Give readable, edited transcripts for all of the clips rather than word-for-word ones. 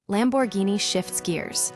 Lamborghini shifts gears.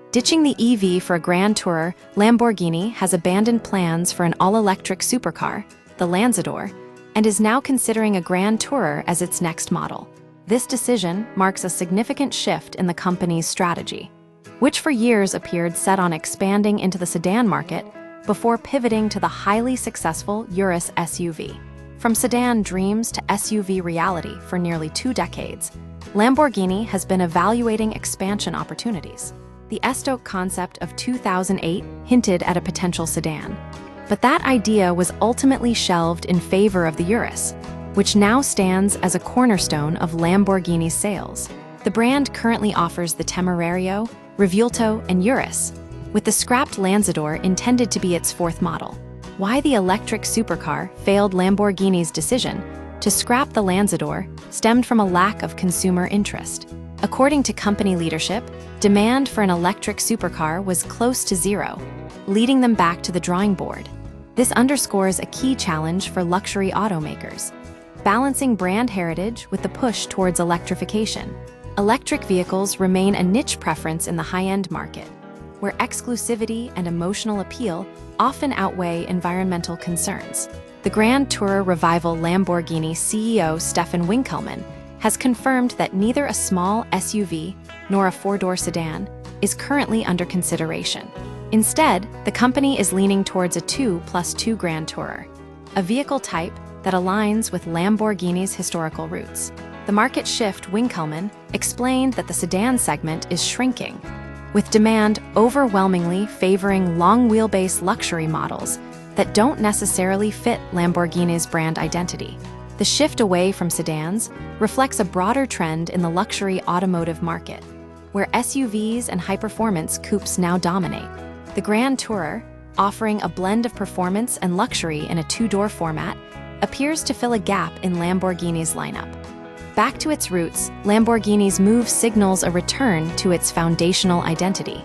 Ditching the EV for a grand tourer, Lamborghini has abandoned plans for an all-electric supercar, the Lanzador, and is now considering a grand tourer as its next model. This decision marks a significant shift in the company's strategy, which for years appeared set on expanding into the sedan market before pivoting to the highly successful Urus SUV. From sedan dreams to SUV reality for nearly 2 decades, Lamborghini has been evaluating expansion opportunities. The Estoque concept of 2008 hinted at a potential sedan, but that idea was ultimately shelved in favor of the Urus, which now stands as a cornerstone of Lamborghini's sales. The brand currently offers the Temerario, Revuelto, and Urus, with the scrapped Lanzador intended to be its 4th model. Why the electric supercar failed Lamborghini's decision to scrap the Lanzador stemmed from a lack of consumer interest. According to company leadership, demand for an electric supercar was close to zero, leading them back to the drawing board. This underscores a key challenge for luxury automakers: balancing brand heritage with the push towards electrification. Electric vehicles remain a niche preference in the high-end market, where exclusivity and emotional appeal often outweigh environmental concerns. The Grand Tourer Revival Lamborghini CEO Stefan Winkelmann has confirmed that neither a small SUV nor a 4-door sedan is currently under consideration. Instead, the company is leaning towards a 2+2 Grand Tourer, a vehicle type that aligns with Lamborghini's historical roots. The market shift, Winkelmann explained that the sedan segment is shrinking, with demand overwhelmingly favoring long-wheelbase luxury models that don't necessarily fit Lamborghini's brand identity. The shift away from sedans reflects a broader trend in the luxury automotive market, where SUVs and high-performance coupes now dominate. The Grand Tourer, offering a blend of performance and luxury in a 2-door format, appears to fill a gap in Lamborghini's lineup. Back to its roots, Lamborghini's move signals a return to its foundational identity.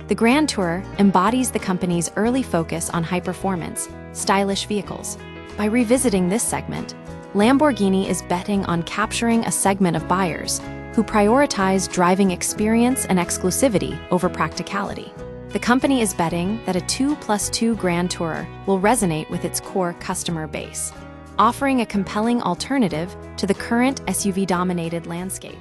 The Grand Tourer embodies the company's early focus on high-performance, stylish vehicles. By revisiting this segment, Lamborghini is betting on capturing a segment of buyers who prioritize driving experience and exclusivity over practicality. The company is betting that a 2+2 Grand Tourer will resonate with its core customer base, offering a compelling alternative to the current SUV-dominated landscape.